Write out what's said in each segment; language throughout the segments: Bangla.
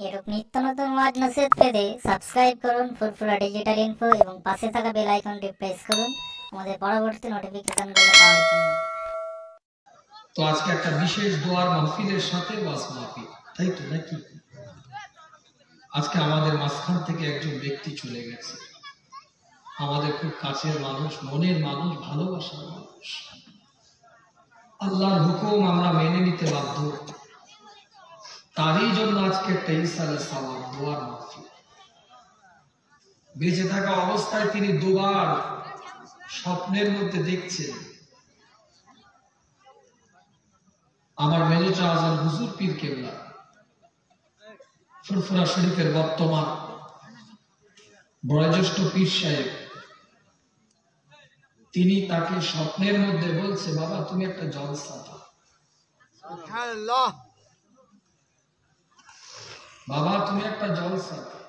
এরূপ নিত্য নতুন ওয়াজ নসিহত পেতে সাবস্ক্রাইব করুন ফুরফুরা ডিজিটাল ইনফো এবং পাশে থাকা বেল আইকনটি প্রেস করুন আমাদের পরবর্তী নোটিফিকেশনগুলো পাওয়ার জন্য। তো আজকে একটা বিশেষ দোয়ার মাহফিলের সাথে ওয়াজ মাহফিল, তাই তো নাকি? আজকে আমাদের মাঝখান থেকে একজন ব্যক্তি চলে গেছে, আমাদের খুব কাছের মানুষ, মনের মানুষ, ভালোবাসার মানুষ। আল্লাহর হুকুম আমরা মেনে নিতে বাধ্য, তারই জন্য আজকে একটা ইসালে সাওয়াব দোয়ার মাহফিল। বেঁচে থাকা অবস্থায় তিনি দুবার স্বপ্নের মধ্যে দেখছেন আমার মেজর আজম হুজুর পীর কেবলা ফুরফুরা শরীফের বর্তমান বয়োজ্যেষ্ঠ পীর সাহেব, তিনি তাকে স্বপ্নের মধ্যে বলছে, বাবা তুমি একটা জলসা দাও, বাবা তুমি একটা জলসা দাও।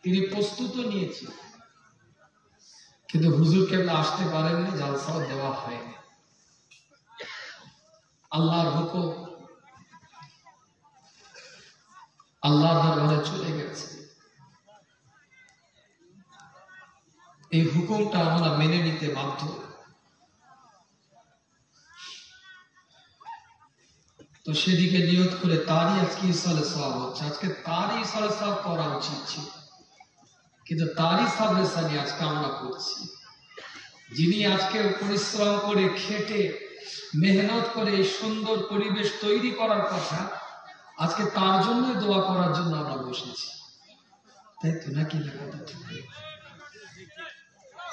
তিনি প্রস্তুত নিয়েছে, কিন্তু হুজুর কেবলা আসতে পারেননি, জলসাও দেওয়া হয়নি। আল্লাহর হুকুম আল্লাহর দরবারে চলে গেছে। এই হুকুমটা আমরা মেনে নিতে বাধ্য। তো সেদিকে নিয়ত করে তারই আজকে ইসালে সওয়াব হচ্ছে, আজকে তারই ইসালে সওয়াব করা উচিত ছিল, কিন্তু তারই সাবরেসানি আজকে আমরা করছি। যিনি আজকে পরিশ্রম করে খেটে মেহনত করে এই সুন্দর পরিবেশ তৈরি করার কথা, আজকে তার জন্য দোয়া করার জন্য আমরা বসেছি, তাই তো নাকি?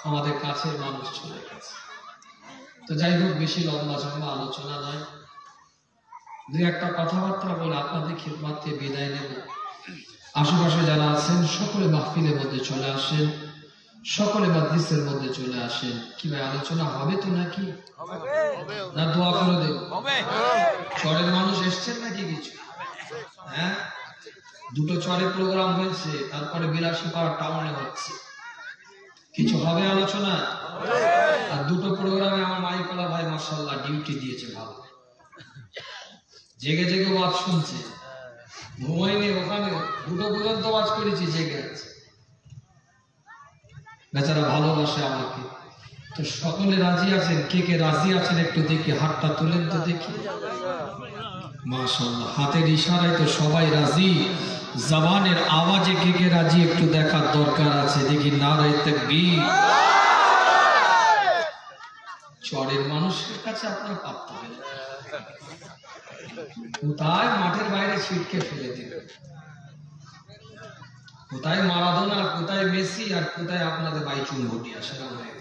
আমাদের কাছের মানুষ চলে গেছে। তো যাই হোক, বেশি লম্বা চম্বা আলোচনা নয়, দুই একটা কথাবার্তা বলে আপনাদের খিদমতে বিদায় নেব। আশেপাশে যারা আছেন সকলে মাহফিলের মধ্যে চলে আসেন, সকলে মাদ্রিসের মধ্যে চলে আসেন। কি ভাই, আলোচনা হবে তো নাকি? না দোয়া করে দেব? চরের মানুষ এসছেন নাকি কিছু? হ্যাঁ, দুটো চরের প্রোগ্রাম হয়েছে, তারপরে বিলাসীপাড়া টাউনে হচ্ছে, কিছু হবে আলোচনা? আর দুটো প্রোগ্রামে আমার মাইকলা ভাই মাশাআল্লাহ ডিউটি দিয়েছে, ভালো জেগে জেগে ওয়াজ শুনছে, ঘুমাইনি, ওখানে দুটো পর্যন্ত ওয়াজ করেছি, জেগে আছে বেচারা, ভালোবাসে আমাকে। তো সকলে রাজি আছেন? কে কে রাজি আছেন একটু দেখি, হাতটা তুলেন তো দেখি। মাশাআল্লাহ, হাতের ইশারায় তো সবাই রাজি, জবানের আওয়াজে কে কে রাজি একটু দেখার দরকার আছে, দেখি নারে তাকবীর। চরের মানুষের কাছে আপনার পাত্তা হবে না, কোথায় মাঠের বাইরে ছিটকে ফেলে দিবে, কোথায় মারাদোনা, কোথায় মেসি, আর কোথায় আপনাদের বাইচুন ভুটিয়া, সেটা হয়ে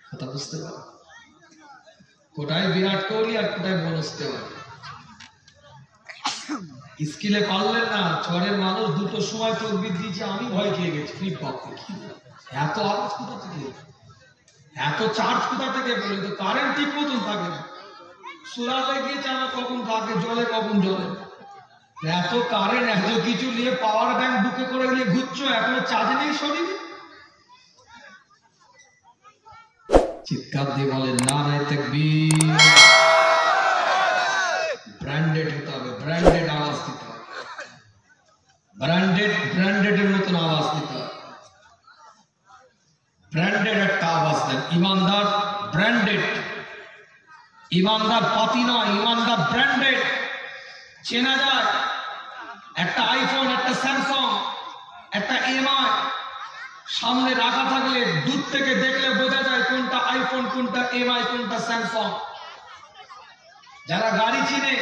কথা বুঝতে পারো, কোথায় বিরাট কোহলি আর কোথায় বনসতে পারে। স্কিলে পারলেন না, চরের মানুষ দুটো সময় তকবীর দিয়েছে, আমি ভয় খেয়ে গেছি, এত আওয়াজ কোথা থেকে, এত চার্জ কোথা থেকে বলে, তো কারেন্ট ঠিক মতন থাকে না, সুরাতে গিয়েছে আমার কখন থাকে জলে, কখন জলে, এত কারেন্ট, এত কিছু নিয়ে পাওয়ার ব্যাংক বুকে করে নিয়ে ঘুরছো, এখনো চার্জ নেই শরীরে। চিৎকার দিয়ে বলেন নারায়ে তাকবীর। ব্র্যান্ডেড হতে হবে, ব্র্যান্ডেড আওয়াজ দিতে হবে, ব্র্যান্ডেডের মতন আওয়াজ দিতে হবে, ব্র্যান্ডেড একটা আওয়াজ দেন। ইমানদার ব্র্যান্ডেড, ইমানদার পাতি নয়, ইমানদার ব্র্যান্ডেড, চেনা যায়। একটা আইফোন, একটা স্যামসাং, একটা এমআই সামনে রাখা থাকলে দূর থেকে দেখলে বোঝা যায় কোনটা আইফোন, কোনটা এমআই, কোনটা স্যামসাং। যারা গাড়ি চিনে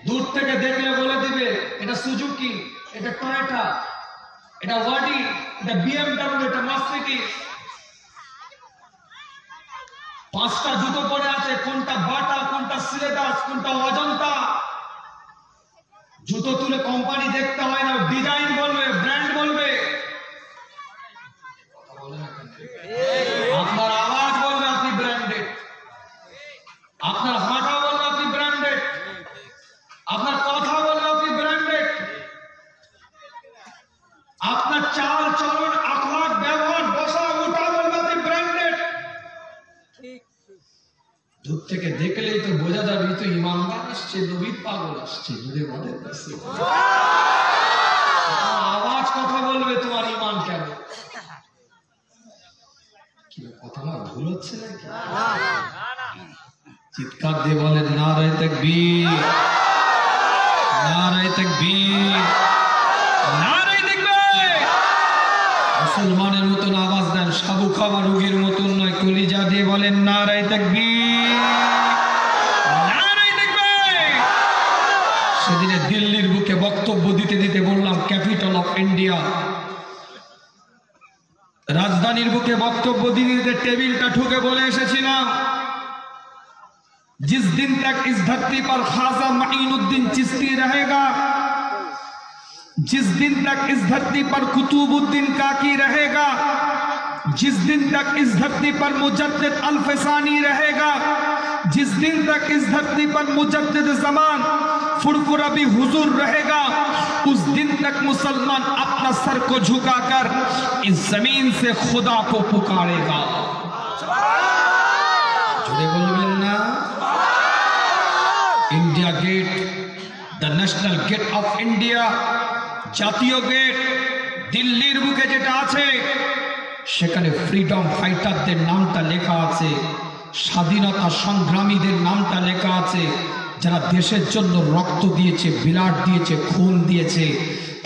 দূর থেকে দেখলে বলে দিবে এটা সুজুকি, এটা টয়োটা, এটা ওয়াডি, এটা বিএমডব্লিউ, এটা মার্সিডিজ। পাঁচটা জুতো পরে আছে, কোনটা বাটা, কোনটা সিলেদাস, কোনটা অজন্তা। জুতো তুলে কোম্পানি দেখতে হয় না, ডিজাইন বলবে, ব্র্যান্ড বলবে। আপনার আওয়াজ বলবে আপনি ব্র্যান্ডেড, আপনার হাঁটা বলবে আপনি ব্র্যান্ডেড, আপনার কথা বলবে আপনি ব্র্যান্ডেড, আপনার চাল চলন, আখলাক, ব্যবহার, বসা ওঠা বলবে আপনি ব্র্যান্ডেড। দূর থেকে দেখলেই তো বোঝা যাবে তো ইমানদার আসছে, নবীর পাগল আসছে। যদি আমাদের কাছে আওয়াজ কথা বলবে তোমার ইমান কেন? কি কথা আমার ভুল হচ্ছে নাকি? চিৎকার দিয়ে বলেন নারে তাকবীর, নারে তাকবীর, নারে তাকবীর। মুসলমানের মতন আওয়াজ দেন, সাবু খাওয়া রোগীর মতন নয়, কলিজা দিয়ে বলেন নারে তাকবীর, নারে তাকবীর। সেদিনে দিল্লির বুকে বক্তব্য দিতে দিতে বললাম ক্যাপিটাল অফ ইন্ডিয়া, রাজধানীর বুকে বক্তব্য দিতে টেবিলটা ঠুকে বলে এসেছিলাম, जिस दिन तक इस धरती पर ख्वाजा माइनुद्दीन चिश्ती रहेगा, जिस दिन तक इस धरती पर कुतुबुद्दीन काकी रहेगा, जिस दिन तक इस धरती पर मुजद्दिद अल-फसानी रहेगा, जिस दिन तक इस धरती पर मुजद्दिद ज़मान फुरफुरबी हुजूर रहेगा, उस दिन तक मुसलमान अपना सर को झुकाकर इस जमीन से खुदा को पुकारेगा। जुड़े बोलবেন না? India Gate, the national gate of India, জাতীয় গেট দিল্লির বুকে যেটা আছে, সেখানে ফ্রিডম ফাইটারদের নামটা লেখা আছে, স্বাধীনতা সংগ্রামীদের নামটা লেখা আছে, যারা দেশের জন্য রক্ত দিয়েছে, ব্লাড দিয়েছে, খুন দিয়েছে,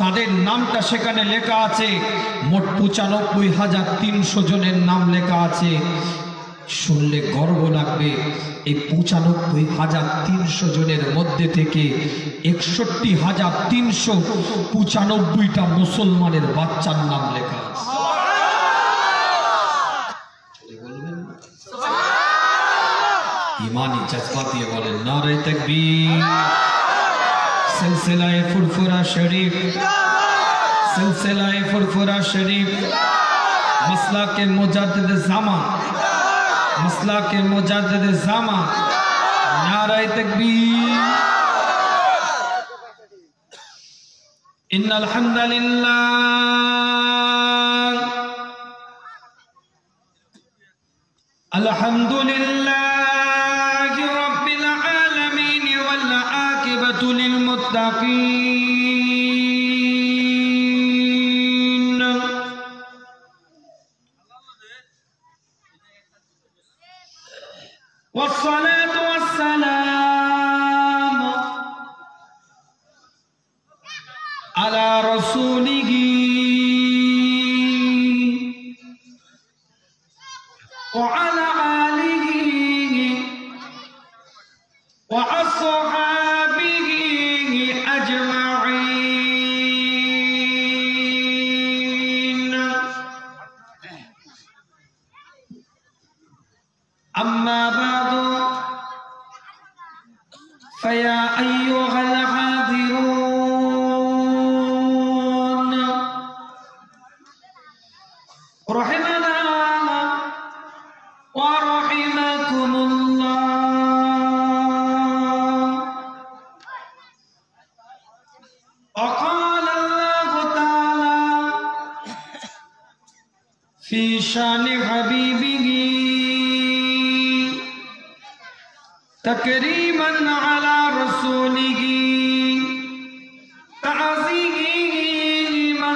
তাদের নামটা সেখানে লেখা আছে। মোট ৯৫,৩০০ জনের নাম লেখা আছে। শুনলে গর্ব লাগবে, এই ৯৫,৩০০ জনের মধ্যে থেকে ৬১,৩৯৫টা মুসলমানের বাচ্চার নাম লেখা আছে। ইমানি জজবা দিয়ে বলেন নারে তাকবীর। সিলসিলায়ে ফুরফুরা শরীফ, সিলসিলায়ে ফুরফুরা শরীফ, মাসলাকে মুজাদ্দিদ জামান, মাসলাকে মুজাদ্দিদ জামান, নারে তাকবীর। ইন্নাল হামদুলিল্লাহ, আলহামদুলিল্লাহি রাব্বিল আলামিন ওয়াল আকিবাতু লিল মুত্তাকিন। والصلاة والسلام على رسوله وعلى آله وأصحابه أجمعين. أما بعد فيا أيها الحاضرون رحمنا ورحمكم الله. وقال الله تعالى في شان حبيبه تكريما على رسوله تعظيما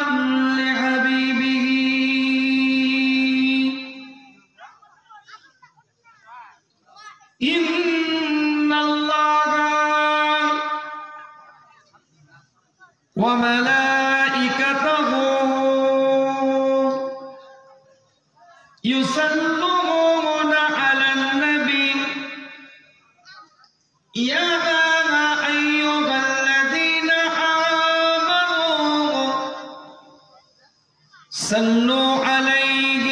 لحبيبه. إن الله وملائكته يصلون على النبي يا أيها الذين آمنوا صلوا عليه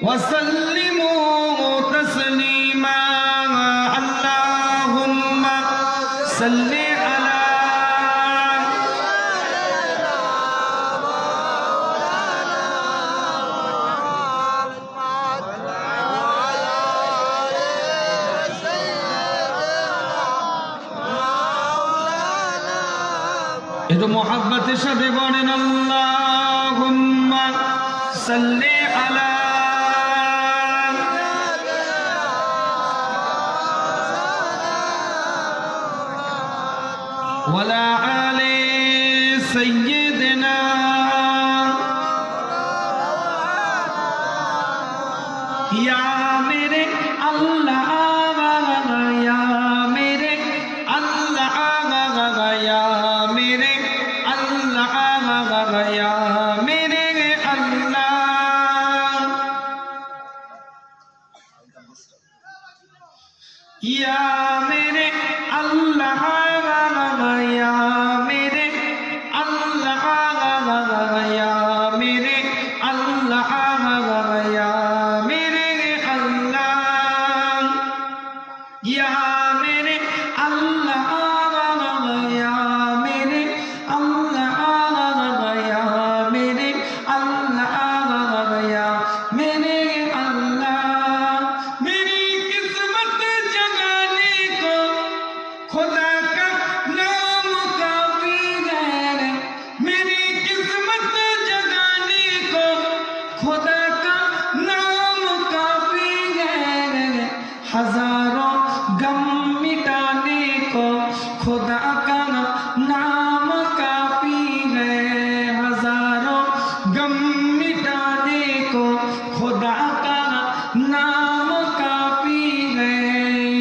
وسلموا تسليما. اللهم صل على একটু মোহাব্বতের সাথে বলেন আল্লাহুম্মা সাল্লি আলা وعلى آل سيدنا یا میرے اللہ یا میرے اللہ یا میرے اللہ یا میرے اللہ یا میرے اللہ یا میرے اللہ یا میرے اللہ یا میرے اللہ یا میرے اللہ یا میرے اللہ یا میرے اللہ یا میرے اللہ میری قسمت جگانے کو خدا کا نام کافی ہے میری قسمت جگانے کو خدا کا نام کافی ہے ہزاروں غم مٹانے کو خدا کا نام کافی ہے ہزاروں غم مٹانے کو خدا کا نام کافی ہے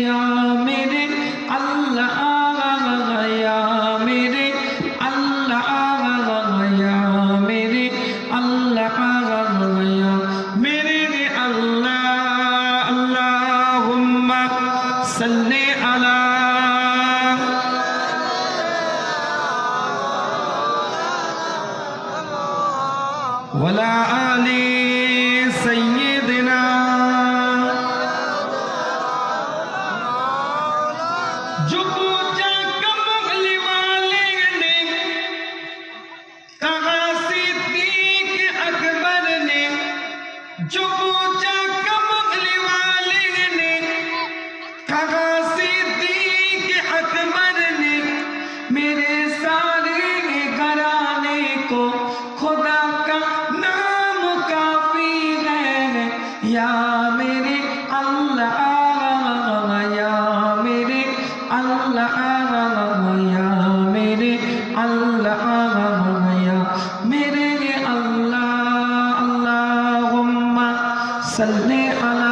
یا میرے اللہ یا میرے اللہ یا میرے اللہ یا میرے اللہ اللہم صلی علی وعلی آل سیدنا جو پوچھا کملی والے نے کہا صدیق اکبر نے جو پوچھا کملی والے نے کہا صدیق اکبر نے میرے سارے گھرانے کو خدا کا نام کافی ہے یا میرے اللہ یا میرے اللہ یا میرے اللہ یا میرے اللہ اللہم صلی علی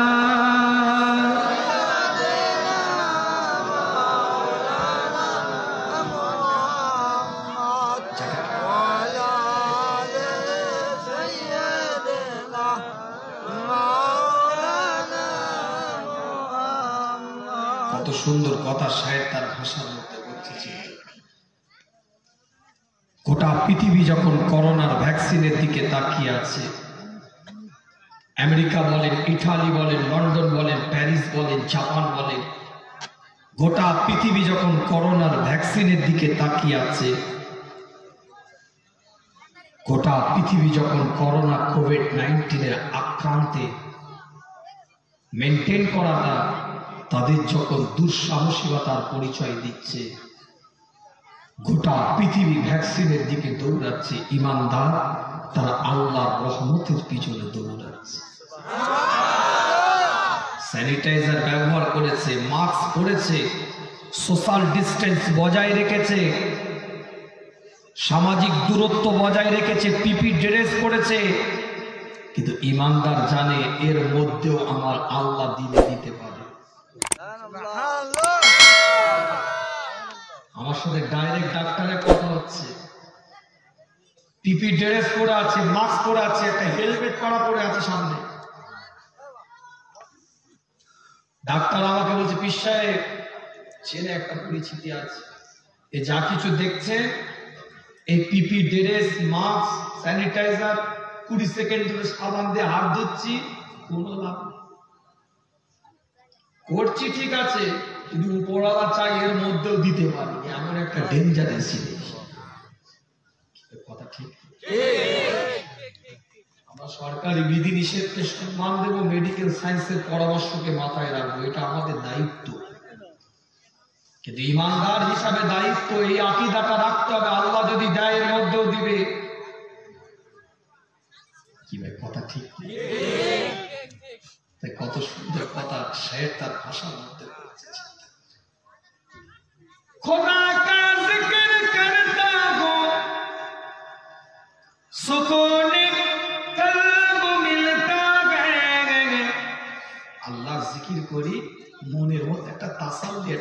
কত সুন্দর কথা শায়ের তার ভাষার মধ্যে বলছে গোটা পৃথিবী যখন করোনার ভ্যাকসিনের দিকে তাকিয়ে আছে আমেরিকা বলেন ইটালি বলেন লন্ডন বলেন প্যারিস বলেন জাপান বলেন গোটা পৃথিবী যখন করোনার ভ্যাকসিনের দিকে তাকিয়ে আছে গোটা পৃথিবী যখন করোনা কোভিড-19 এর আক্রান্তে মেনটেন করাটা তাদের যখন দুঃসাহসিকতার পরিচয় দিচ্ছে গোটা পৃথিবী ভ্যাকসিনের দিকে দৌড়াচ্ছে ইমানদার তারা আল্লাহর রহমতের পিছনে দৌড়াচ্ছে স্যানিটাইজার ব্যবহার করেছে মাস্ক পরেছে সোশ্যাল ডিস্টেন্স বজায় রেখেছে সামাজিক দূরত্ব বজায় রেখেছে পিপি ড্রেস পরেছে কিন্তু ইমানদার জানে এর মধ্যেও আমার আল্লাহ দিলে দিতে পারে আমার সাথে ডাইরেক্ট ডাক্তারের কথা হচ্ছে পিপি ড্রেস পরে আছে মাস্ক পরে আছে একটা হেলমেট পরা পরে আছে সামনে ডাক্তার আমাকে বলছে পীর সাহেব ছেলে একটা পরিচিতি আছে এ যা কিছু দেখছে এই পিপি ড্রেস মাস্ক স্যানিটাইজার 20 সেকেন্ড ধরে সাবান দিয়ে হাত ধুচ্ছি কোনো লাভ করছি ঠিক আছে কিন্তু উপরওয়ালা চাই এর মধ্যেও দিতে পারি এমন একটা ডেঞ্জারাস জিনিস কথা ঠিক আমরা সরকারি বিধিনিষেধকে সম্মান দেব মেডিকেল সায়েন্সের পরামর্শকে মাথায় রাখবো এটা আমাদের দায়িত্ব কিন্তু ইমানদার হিসাবে দায়িত্ব এই আকীদাটা রাখতে হবে আল্লাহ যদি দেয় এর মধ্যেও দিবে কি ভাই কথা ঠিক তাই কত সুন্দর কথা শায়ের তার ভাষার মধ্যে বলেছে খোদা কা জিকির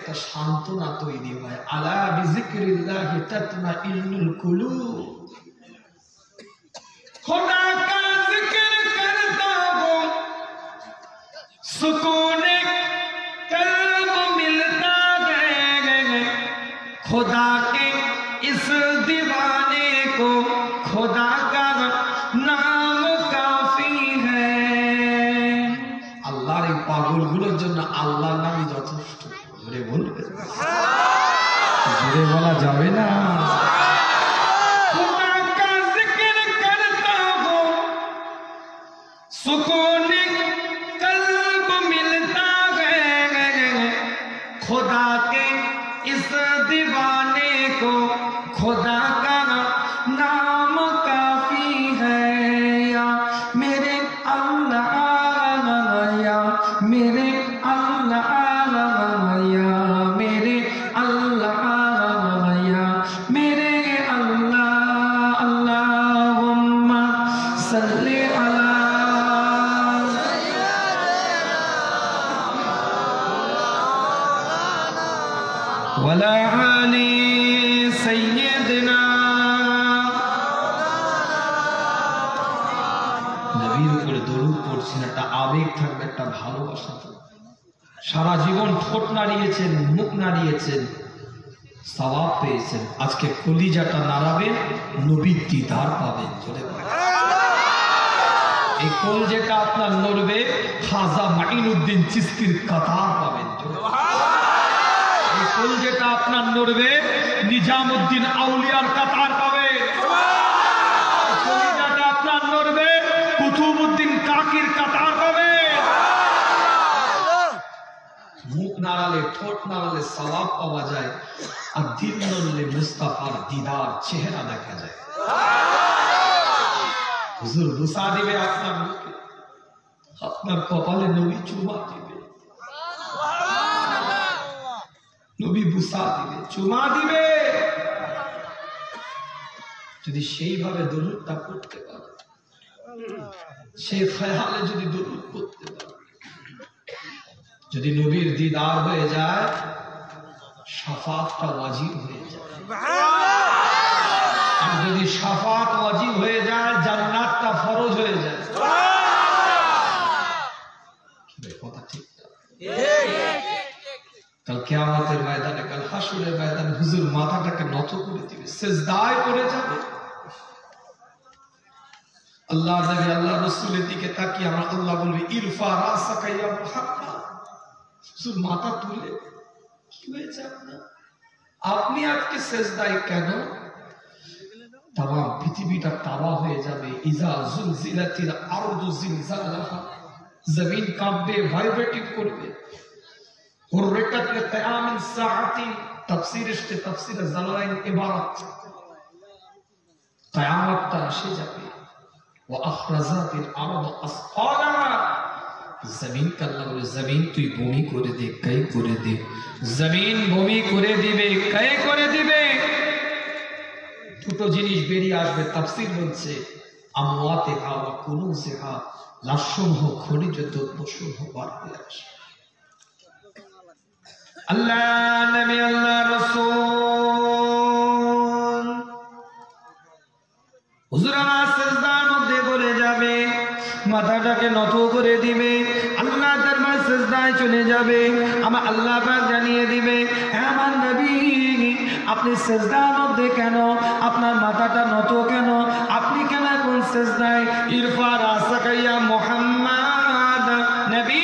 একটা সান্ত্বনা তৈরি হয়। আলা বিযিকরিল্লাহি তাতমাইন্নুল কুলুব, খোদা কা জিক্র করতা হো সুকুন কলব মিলতা है, खुदा के इस दीवाने को खुदा का नाम काफी है। আল্লাহর এই পাগলগুলোর জন্য আল্লাহর নামই যথেষ্ট। জোরে বলবে, জোরে বলা যাবে না। खुदा का जिक्र करता हो सुकून कल्ब मिलता है, खुदा के इस दीवाने को खुदा का नाम काफी है। या मेरे अल्लाह, या मेरे अल्लाह, या मेरे अल्लाह, या मेरे अल्लाह। अल्लाहुम्मा सल्ली अला वला आली सय्यदना। নবীর উপরে দরুদ পড়ছেন, একটা আবেগ থাকবে, একটা ভালোবাসা থাকবে। সারা জীবন ঠোঁট নাড়িয়েছেন, মুখ নাড়িয়েছেন, সওয়াব পেয়েছেন। আজকে কলিজাটা নাড়াবেন, নবীর দিদার পাবেন। চলে এই কোল যেটা আপনার নড়বে, খাজা মাইনুদ্দিন চিশতির কাতার পাবেন। এই কোল যেটা আপনার নড়বে, নিজামুদ্দিন আউলিয়ার কাতার পাবে। কলিজাটা আপনার নড়বে, কুতুবউদ্দিন কাকির কাতার পাবে। মুখ নাড়ালে, ঠোঁট নাড়ালে সওয়াব পাওয়া যায়, আর দিল নড়লে মুস্তাফার দিদার চেহারা দেখা যায়। হুজুর বুসা দিবে আপনার মুখে, আপনার কপালে নবী চুমা দিবে, নবী বুসা দিবে, চুমা দিবে। যদি সেইভাবে দরুদটা পড়তে পারে, সেই খেয়ালে যদি দরুদ পড়তে পারে, যদি নবীর দিদার হয়ে যায়, শাফাতটা ওয়াজিব হয়ে যায়। আর যদি শাফাত ওয়াজিব হয়ে যায়, জান্নাতটা ফরজ হয়ে যায়। কথা ঠিক না? কাল কিয়ামতের ময়দানে, কাল হাসরের ময়দানে হুজুর মাথাটাকে নত করে দিবে, সিজদায় পড়ে যাবে। আল্লাহ নবী, আল্লাহ রাসূলের দিকে তাকিয়ে আমরা আল্লাহ বলবে, ইরফা রাসাকা ইয়া মুহাম্মদ। হুজুর মাথা তুলে, কি হয়েছে আপনার? আপনি আজকে সিজদায় কেন? তাম পৃথিবীটা তাওয়া হয়ে যাবে। ইজা জুলজিলাতিল আরদু জিলজালাহা, জমিন কাঁপবে, ভাইব্রেটিং করবে। হুররিকাত লিকিয়ামিস সাআতি, তাফসীর ইশতে তাফসীর জালালাইন ইবারত, কিয়ামতটা এসে যাবে। ওয়া আখরাজাতিল আরদু আসফালাহা, জমিন কে আল্লাহ বলে, জমিন তুই ভূমি করে দে, কে করে দে। জমিন ভূমি করে দিবে, কে করে দিবে? দুটো জিনিস বেরিয়ে আসবে। তাফসীর বলছে, আমওয়াতিহা ওয়া কুনুজিহা, লাশসমূহ, খনিজ দ্রব্যসমূহ বার হয়ে আসবে। আল্লাহ নবী, আল্লাহ রাসূল হুজুর আমার সিজদার মধ্যে পড়ে যাবে, মাথাটাকে নত করে দিবে, আল্লাহ দরবার সিজদায় চলে যাবে। আমার আল্লাহ পাক জানিয়ে দিবে, হ্যাঁ আমার নবী, আপনি সিজদার মধ্যে কেন? আপনার মাথাটা নত কেন? আপনি কেন কোন সিজদায়? ইরফা রাসাকা ইয়া মুহাম্মদ। নবী,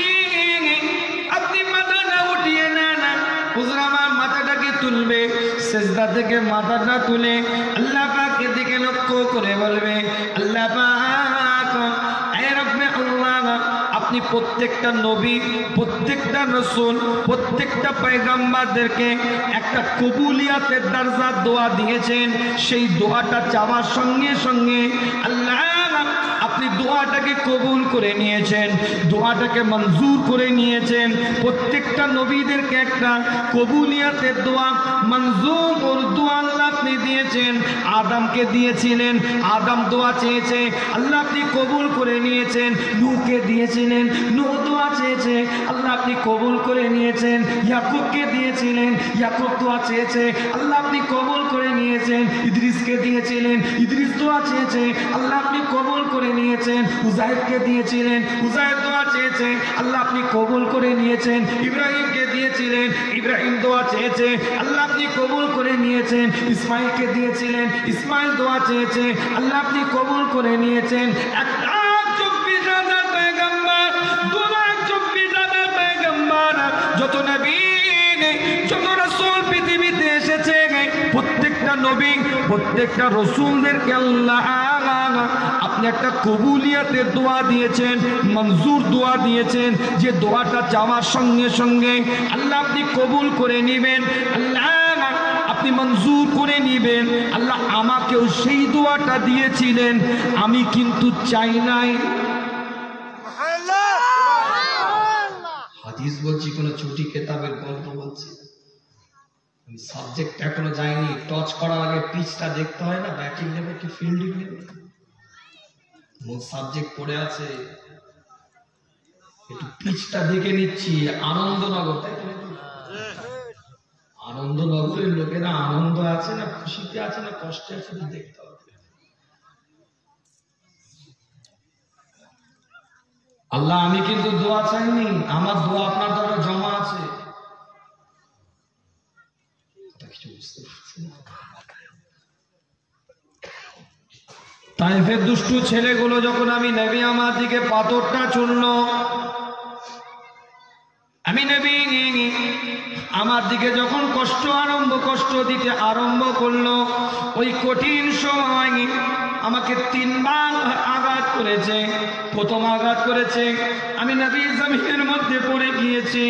আপনি মাথাটা উঠিয়ে নেন। হুজুর আমার মাথাটাকে তুলবে, সিজদা থেকে মাথাটা তুলে আল্লাহ পাকের দিকে লক্ষ্য করে বলবে, আল্লাহ পাক, এ রব্বে আল্লাহ, আপনি প্রত্যেকটা নবী, প্রত্যেকটা রাসূল, প্রত্যেকটা পয়গম্বরদেরকে একটা কবুলিয়াতের দরজা দোয়া দিয়েছেন। সেই দোয়াটা চাওয়ার সঙ্গে সঙ্গে আল্লাহ আপনি আপনি দোয়াটাকে কবুল করে নিয়েছেন, দোয়াটাকে মঞ্জুর করে নিয়েছেন। প্রত্যেকটা নবীদেরকে একটা কবুলিয়াতের দোয়া, মঞ্জুর দোয়া আল্লাহ আপনি দিয়েছেন। আদমকে দিয়েছিলেন, আদম দোয়া চেয়েছে, আল্লাহ আপনি কবুল করে নিয়েছেন। নূহকে দিয়েছিলেন, নূহ দোয়া চেয়েছে, আল্লাহ আপনি কবুল করে নিয়েছেন। ইয়াকুবকে দিয়েছিলেন, ইয়াকুব দোয়া চেয়েছে, আল্লাহ আপনি কবুল করে নিয়েছেন। ইদ্রিসকে দিয়েছিলেন, ইদ্রিস দোয়া চেয়েছে, আল্লাহ আপনি কবুল করে নিয়েছেন। উজাইরকে দিয়েছিলেন, উজাইর দোয়া চেয়েছে, আল্লাহ আপনি কবুল করে নিয়েছেন। ইব্রাহিমকে দিয়েছিলেন, ইব্রাহিম দোয়া চেয়েছে, আল্লাহ আপনি কবুল করে নিয়েছেন। ইসমাইলকে দিয়েছিলেন, ইসমাইল দোয়া চেয়েছে, আল্লাহ আপনি কবুল করে নিয়েছেন। 1,24,000 পয়গম্বর, 2,24,000 পয়গম্বর, যত নবী যত রাসূল পৃথিবীতে এসেছে, প্রত্যেকটা নবী প্রত্যেকটা রাসূলদেরকে আল্লাহ আপনি একটা কবুলিয়াতের দোয়া দিয়েছেন, মঞ্জুর দোয়া দিয়েছেন, যে দোয়াটা চাওয়ার সঙ্গে সঙ্গে আল্লাহ আপনি কবুল করে নেবেন, আল্লাহ আপনি মঞ্জুর করে নেবেন। আল্লাহ আমাকেও সেই দোয়াটা দিয়েছিলেন, আমি কিন্তু চাই নাই। হাদিস বলছি, কোন ছুটি কেতাবের গল্প বলছি, সাবজেক্ট এখনো যায়নি। টচ করার আগে পিচটা দেখতে হয় না, ব্যাটিং নেবে কি ফিল্ডিং নেবে। মূল সাবজেক্ট পড়ে আছে, একটু পিচটা দেখে নিচ্ছি। আনন্দনগর, তাই তো? আনন্দনগরের লোকেরা আনন্দ আছে না খুশিতে আছে না কষ্টে আছে দেখতে হবে। আল্লাহ আমি কিন্তু দোয়া চাইনি, আমার দোয়া আপনার দ্বারা জমা আছে। কিছু বুঝতে পারছি না। তাইফের দুষ্টু ছেলেগুলো যখন আমি নবী আমার দিকে পাথরটা ছুড়লো, আমি নবী আমার দিকে যখন কষ্ট দিতে আরম্ভ করলো, ওই কঠিন সময় আমাকে 3 বার আঘাত করেছে। প্রথম আঘাত করেছে, আমি নবী জমিনের মধ্যে পড়ে গিয়েছি।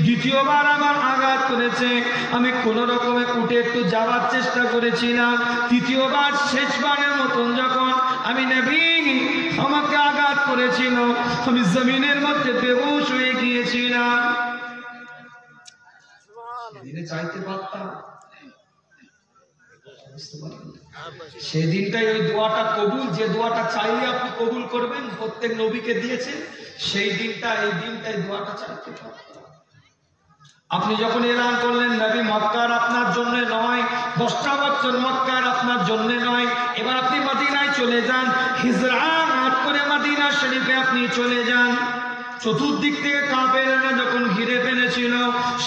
দ্বিতীয়বার আমার আঘাত করেছে, আমি কোন রকমে উঠে একটু যাওয়ার চেষ্টা করেছিলাম। তৃতীয়বার শেষবারের মতন যখন আমি নবী আমাকে আঘাত করেছিল, আমি জমিনের মধ্যে বেহুশ হয়ে গিয়েছিলাম। সেদিনে চাইতে পারতাম, সেই দিনটাই ওই দোয়াটা কবুল, যে দোয়াটা চাইলে আপনি কবুল করবেন, প্রত্যেক নবীকে দিয়েছেন। সেই দিনটা, এই দিনটাই দোয়াটা চাইতে পারতাম। আপনি যখন এলান করলেন নবী মক্কার আপনার জন্য নয়, 10টা বছর মক্কার আপনার জন্য নয়, এবার আপনি মদিনায় চলে যান, হিজরাত করে মদিনা শরীফে আপনি চলে যান। চতুর্দিক থেকে কাফেররা যখন ঘিরে ফেলেছিল,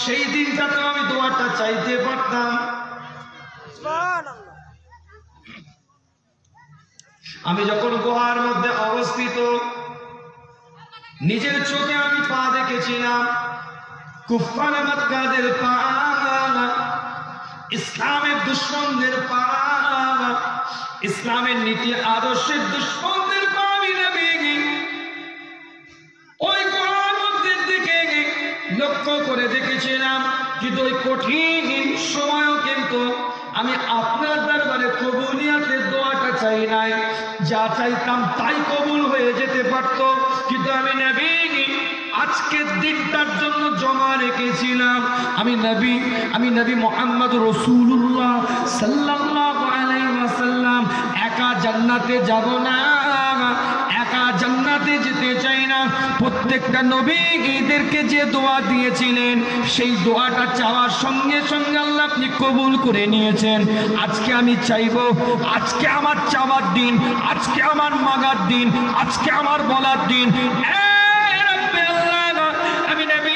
সেই দিনটা তো আমি দোয়াটা চাইতে পারতাম। আমি যখন গুহার মধ্যে অবস্থিত, নিজের চোখে আমি পা দেখেছিলাম, কুফার মক্কাদের পা, ইসলামের দুশ্মনদের পা, ইসলামের নীতি আদর্শের দুশ্মনদের পা। আমি নবী ওই গুহার মধ্যে দিকে লক্ষ্য করে দেখেছিলাম, কিন্তু ওই কঠিন সময়ও কিন্তু আমি আপনার দরবারে কবুলিয়াতের দোয়াটা চাই নাই। যা চাইতাম তাই কবুল হয়ে যেতে পারত, কিন্তু আমি নবী আজকের দিনটার জন্য জমা রেখেছিলাম। আমি নবী মুহাম্মদ রাসূলুল্লাহ সাল্লাল্লাহু আলাইহি ওয়াসাল্লাম একা জান্নাতে যাব না, একা জান্নাতে যেতে চাই না। প্রত্যেকটা নবীদেরকে যে দোয়া দিয়েছিলেন, সেই দোয়াটা চাওয়ার সঙ্গে সঙ্গে আল্লাহ আপনি কবুল করে নিয়েছেন। আজকে আমি চাইবো, আজকে আমার চাওয়ার দিন, আজকে আমার মাগার দিন, আজকে আমার বলার দিন, আমি নবী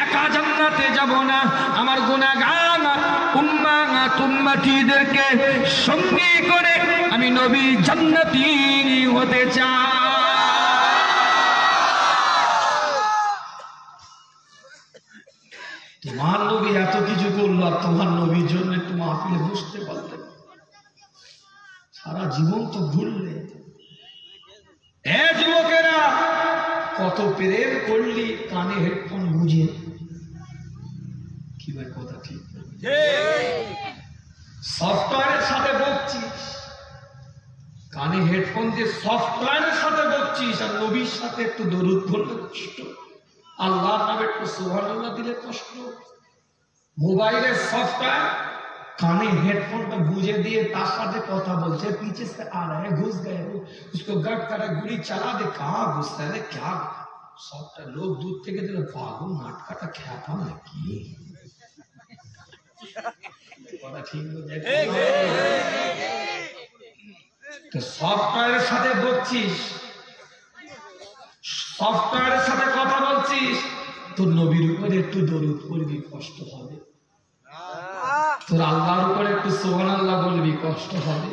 একা জান্নাতে যাব না, আমার গুনাহগার উম্মতিদেরকে সঙ্গে করে আমি নবী জান্নাতি হতে চাই। তোমার নবী এত কিছু করলো, আর তোমার নবীর জন্য একটু মাহফিলে বসতে পারলে, সারা জীবন তো ঘুরলে। এ যুবকেরা, কত প্রেম করলি কানে হেডফোন বুঝে, কি ভাই কথা ঠিক? সফটওয়্যারের সাথে বকছিস, কানে হেডফোন দিয়ে সফটওয়্যারের সাথে বকছিস আর নবীর সাথে একটু দরুদ পড়লে কষ্ট, আল্লাহর নামে একটু সুবহানাল্লাহ দিলে কষ্ট। মোবাইলের সফটওয়্যার काने हेडफोन पर गूंजे दिए तार साथे কথা বলছে, पीछे से आ रहा है, घुस गए उसको गट कर गुड़ी चला दे, कहाँ घुसता है क्या सॉफ्टवेयर लोग दूध থেকে দিল পাগল নাটকাটা খ্যাপা নাকি কথা ঠিক হয়ে যায়। তো সফটওয়্যারের সাথে বকছিস, সফটওয়্যারের সাথে কথা বলছিস, তো নবীর উপরে একটু দরুদ পড়বি কষ্ট হবে, তোর আল্লাহর উপরে একটু সুবহানাল্লাহ বলবি কষ্ট হবে,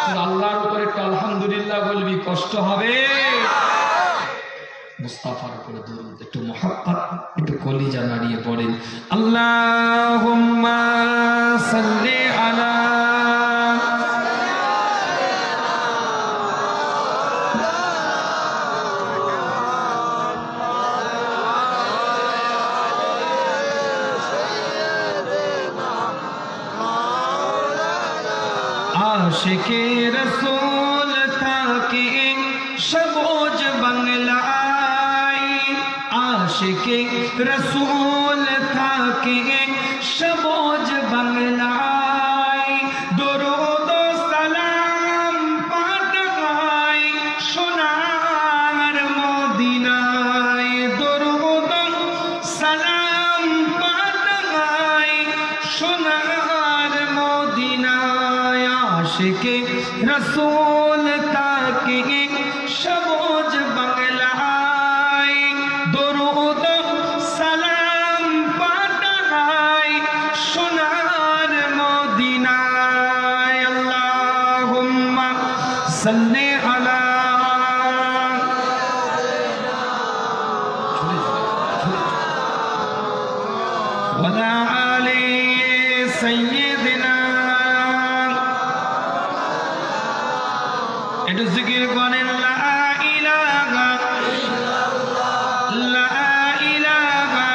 তোর আল্লাহর উপরে একটু আলহামদুলিল্লাহ বলবি কষ্ট হবে। মুস্তাফার উপরে দরুদ, একটু মুহাব্বত, একটু কলিজা নাড়িয়ে পড়েন আল্লাহুম্মা সাল্লি আলা आशिके रसूल था कि शबोज बंगलाई, आशिके रसूल था कि शबोज बंगलाई, दुरूद सलाम पाठ गाय सोनार मदीनाय, दुरूद सलाम पाठ गाय सोनार मदीनाय, आशिके रसूल ताकि शबोज बंगलाई, दुरूद सलाम पाठाई सोनार मदीनाय, अल्लाहुम्मा सल्ली अला वला आले सय्यिदिना। একটু জিকির করেন লা ইলাহা ইল্লাল্লাহ, লা ইলাহা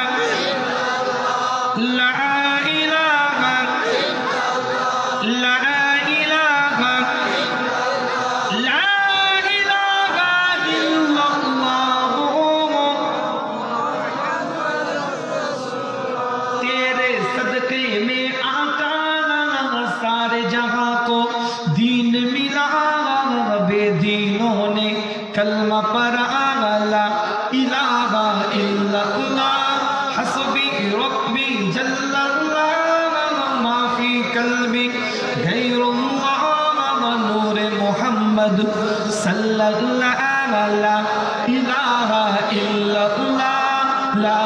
ইল্লাল্লাহ, লা ইলাহা ইল্লাল্লাহ, লা ইলাহা ইল্লাল্লাহ, লা ইলাহা ইল্লাল্লাহ। तेरे सदके में आका सारे जहां को दीन मिला, बेदीनों ने कलमा पढ़ा, ला इलाहा इल्लल्लाह हस्बी रब्बी जल्लल्लाह, माफी कल्बी गैरुल्लाह, नूर मोहम्मद सल्लल्लाहु ला इलाहा इल्लल्लाह, ला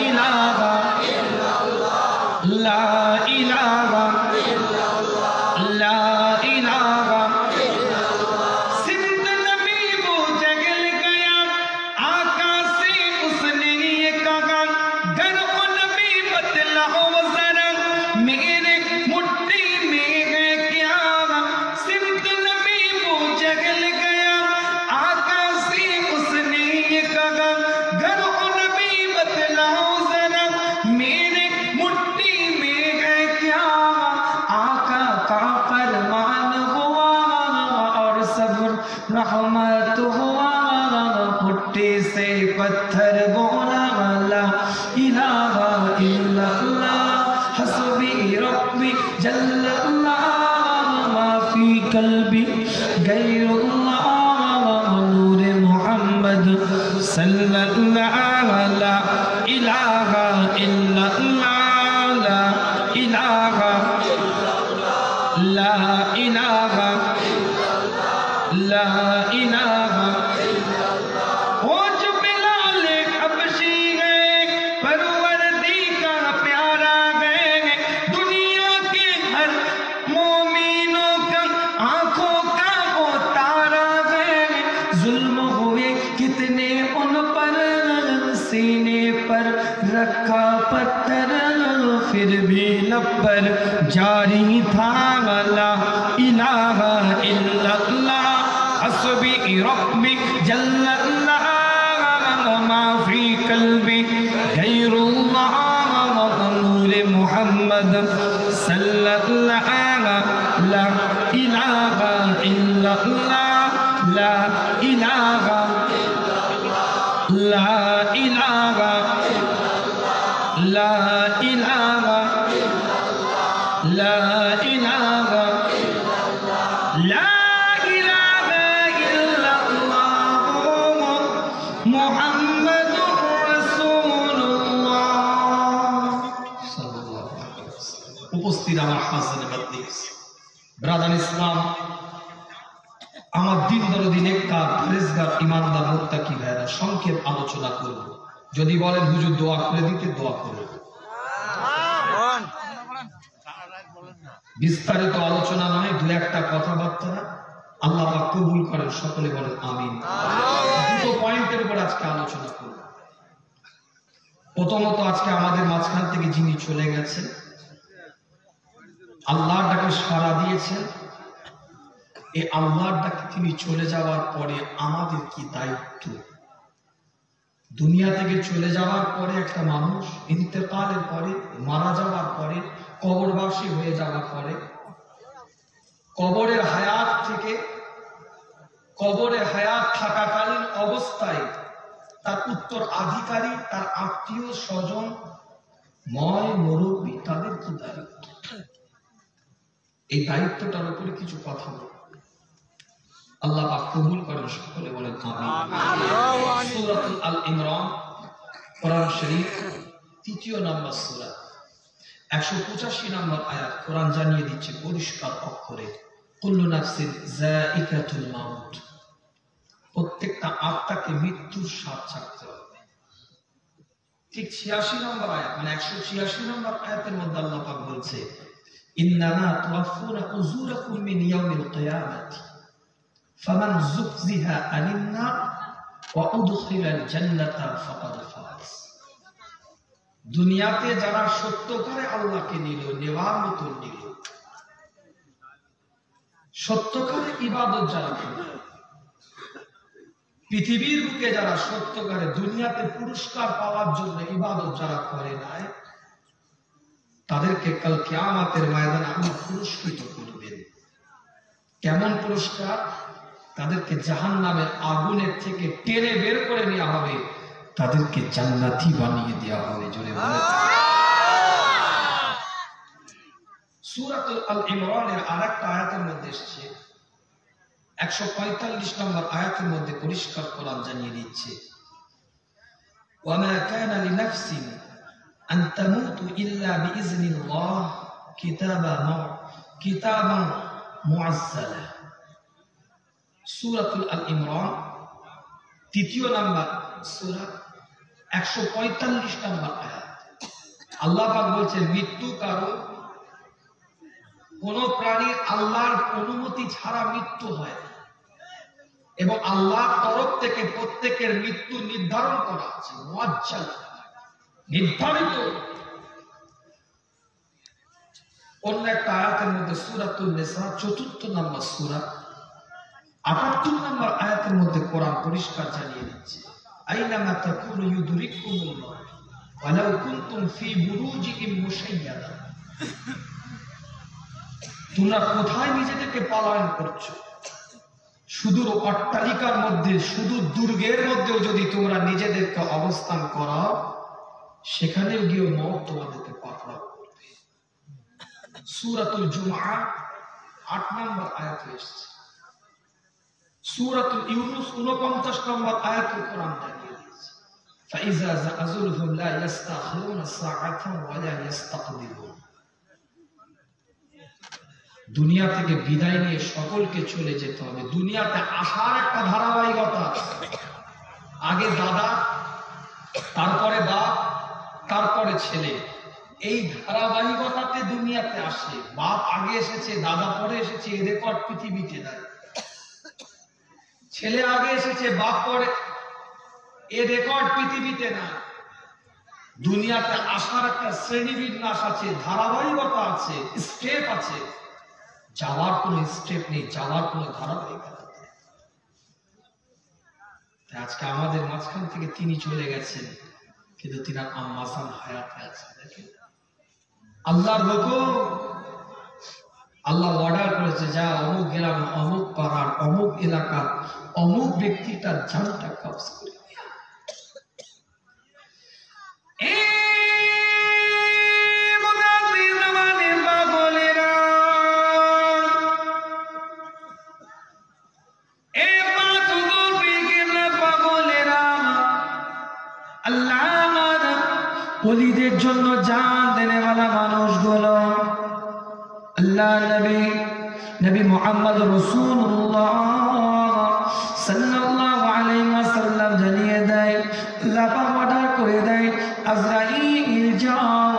इलाहा इल्लल्लाह, ला इलाहा इल्लल्लाह, ला इलाहा रहमत हुआ, पुट्टी से पत्थर बोला, ला इलाहा इल्लल्लाह हस्बी रब्बी जल्लल्लाह, माफी कल्बी गैरुल्लाह, नूर मोहम्मद सल्लल्लाहु ला इलाहा इल्लल्लाह, ला इलाहा इल्लल्लाह, ला इलाहा ला इलाहा इल्लल्लाह। वो जो बिलाल हबशी है परवरदी का प्यारा है, दुनिया के हर मोमिनों का आंखों का वो तारा है, जुल्म हुए कितने उन पर, सीने पर रखा पत्थर, फिर भी लब पर जारी था, ला इलाहा इल्लल्लाह हस्बी रब्बी जल्लल्लाह, माफी कल्बी गैरुल्लाह, नूर मोहम्मद सल्लल्लाहु ला इलाहा इल्लल्लाह। লা ইলাহা ইল্লাল্লাহু মুহাম্মাদুর রাসূলুল্লাহ সাল্লাল্লাহু আলাইহি ওয়াসাল্লাম। উপস্থিত আমার হাসানে বাদনিস ব্রাদার ইসলাম, আমার দিন দরদি নেককার ফেরেশগার ইমানদার মুত্তাকি ভাইরা, সংক্ষেপ আলোচনা করব। যদি বলেন হুজুর দোয়া করে দিতে, দোয়া করব। বিস্তারিত আলোচনা নয়, দু একটা কথাবার্তা আল্লাহ পাক কবুল করেন, সকলে বলেন আমিন। দুটো পয়েন্টের উপর আজকে আলোচনা করব। প্রথমত, আজকে আমাদের মাঝখান থেকে যিনি চলে গেছেন, আল্লাহর ডাকে সাড়া দিয়েছেন, এই আল্লাহর ডাকে তিনি চলে যাওয়ার পরে আমাদের কি দায়িত্ব? দুনিয়া থেকে চলে যাওয়ার পরে একটা মানুষ ইন্তেকালের পরে, মারা যাওয়ার পরে, কবরবাসী হয়ে যাওয়ার পরে, কবরের হায়াত থেকে, কবরে হায়াত থাকাকালীন অবস্থায় তার উত্তরাধিকারী, তার আত্মীয় স্বজন, ময় মুরব্বী, তাদের কি দায়িত্ব? এই দায়িত্বটার উপরে কিছু কথা বলব। আল্লাহ পাক কবুল করেন, সকলে বলেন আমিন। সূরাতুল আল ইমরান, কোরআন শরীফ, 3 নম্বর সূরা, 185 নম্বর আয়াত। কোরআন জানিয়ে দিচ্ছে পরিষ্কার অক্ষরে, কুল্লু নাফসিন যায়িকাতুল মাউত, প্রত্যেকটা আত্মাকে মৃত্যুর স্বাদ চাখতে হবে। ঠিক 86 নম্বর আয়াত, মানে 186 নম্বর আয়াতের মধ্যে আল্লাহ পাক বলছে, ইন্নামা তুওয়াফফুনা উজুরাকুম মিন ইয়াউমিল কিয়ামাতি ফামান যুকজিহা আনিন নার ওয়া উদখিলাল জান্নাতা ফাকাদ ফাজ। দুনিয়াতে যারা সত্য করে আল্লাহকে নিল, নেওয়ার মতো নিল, সত্য করে ইবাদত যারা করে, পৃথিবীর বুকে যারা সত্য করে, দুনিয়াতে পুরস্কার পাওয়ার জন্য ইবাদত যারা করে নাই, তাদেরকে কাল কিয়ামতের ময়দানে আল্লাহ পুরস্কৃত করবেন। কেমন পুরস্কার? তাদেরকে জাহান্নামের আগুনের থেকে টেনে বের করে নেওয়া হবে, তাদেরকে জান্নাতি বানিয়ে দেওয়া হবে। জোরে বলে। সূরাতুল আল ইমরানের আরেকটা আয়াতের মধ্যে এসেছে, 145 নম্বর আয়াতের মধ্যে পরিষ্কার কোরআন জানিয়ে দিচ্ছে, ওয়ামা কানা লিনাফসিন আন তামুতু ইল্লা বিইজনিল্লাহ কিতাবান মুআজ্জালা। সূরাতুল আল ইমরান 3 নম্বর সূরা, 145 নম্বর আয়াত। আল্লাহ পাক বলছে, মৃত্যু কারো, কোন প্রাণীর আল্লাহর অনুমতি ছাড়া মৃত্যু হয়, এবং আল্লাহর তরফ থেকে প্রত্যেকের মৃত্যু নির্ধারণ করা আছে, মুআজ্জাল, নির্ধারিত। অন্য একটা আয়াতের মধ্যে সূরাতুন নিসা 4 নম্বর সূরা, 78 নম্বর আয়াতের মধ্যে কোরআন পরিষ্কার জানিয়ে দিচ্ছে, আইনামা তাকুনু ইউদরিকুমুল মাউত ওয়ালাউ কুনতুম ফি বুরুজিম মুশাইয়াদা। তোমরা কোথায় নিজেদেরকে পালায়ন করছো? সুদূর অট্টালিকার মধ্যে, সুদূর দুর্গের মধ্যেও যদি তোমরা নিজেদেরকে অবস্থান করাও, সেখানেও গিয়ে মওত তোমাদেরকে পাকড়াও করবে। সূরাতুল জুমআ 8 নম্বর আয়াতে এসেছে। সূরাতুল ইউনূস 49 নম্বর আয়াতে কোরআন জানিয়ে দিয়েছে, ফাইজা যাআযুলহুম লা ইস্তাখিরুনা সাআতান ওয়া লা ইস্তাকদিরুন। দুনিয়া থেকে বিদায় নিয়ে সকলকে চলে যেতে হবে। দুনিয়াতে আসার একটা ধারাবাহিকতা, আগে দাদা, তারপরে বাপ, তারপরে ছেলে, এই ধারাবাহিকতাতে দুনিয়াতে আসে। বাপ আগে এসেছে, দাদা পরে এসেছে, এই রেকর্ড পৃথিবীতে নাই। ছেলে আগে এসেছে, বাপ পরে, এ রেকর্ড পৃথিবীতে না। দুনিয়াতে আসার একটা শ্রেণীবিন্যাস আছে, ধারাবাহিকতা আছে, স্টেপ আছে। যাওয়ার কোনো স্টেপ নেই, যাওয়ার কোনো ধারাবাহিকতা নেই। আজকে আমাদের মাঝখান থেকে তিনি চলে গেছেন, কিন্তু তিনি আম্মাজান হায়াতে আছেন। দেখেন, আল্লাহর হুকুম, আল্লাহ অর্ডার করেছে, যা অমুক গ্রাম, অমুক পাড়ার, অমুক এলাকার অমুক ব্যক্তিটার জানটা কবজ করে নিয়া। ব্যক্তির জন্য জান দেনেওয়ালা মানুষগুলো আল্লাহ নবী মুহাম্মদ রাসূলুল্লাহ সাল্লাল্লাহু আলাইহি ওয়াসাল্লাম জানিয়ে দেয়, আল্লাহ পাক অর্ডার করে দেয়, আজরাইল যাও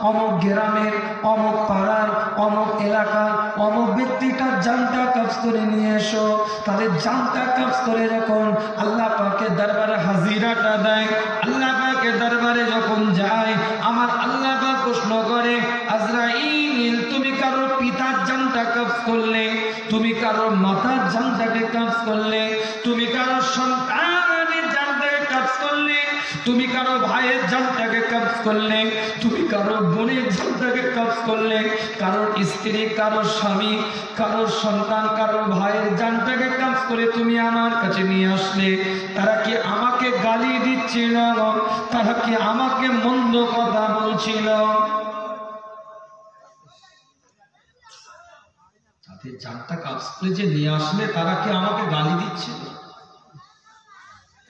অমুক গ্রামের অমুক পাড়ার অমুক এলাকার অমুক ব্যক্তিটার জানটা কবজ করে নিয়ে এসো। তাদের জানটা কবজ করে যখন আল্লাহ পাকের দরবারে হাজিরাটা দেয়, আল্লাহ পাকের দরবারে যখন যায়, আমার আল্লাহ পাক প্রশ্ন করে, আজরাইল তুমি কারোর পিতার জানটা কবজ করলে, তুমি কারোর মাতার জানটাকে কবজ করলে, তুমি কারোর সন্তানের জানটাকে কবজ করলে, তুমি কারো ভাইয়ের জানটাকে কবজ করলে, তুমি কারো বোনের জানটাকে কবজ করলে, কারোর স্ত্রী, কারোর স্বামী, কারোর সন্তান, কারোর ভাইয়ের জানটাকে কবজ করে তুমি আমার কাছে নিয়ে আসলে, তারা কি আমাকে গালি দিচ্ছিল? তারা কি আমাকে মন্দ কথা বলছিল? তাদের জানটা কবজ করে যে নিয়ে আসলে তারা কি আমাকে গালি দিচ্ছিল,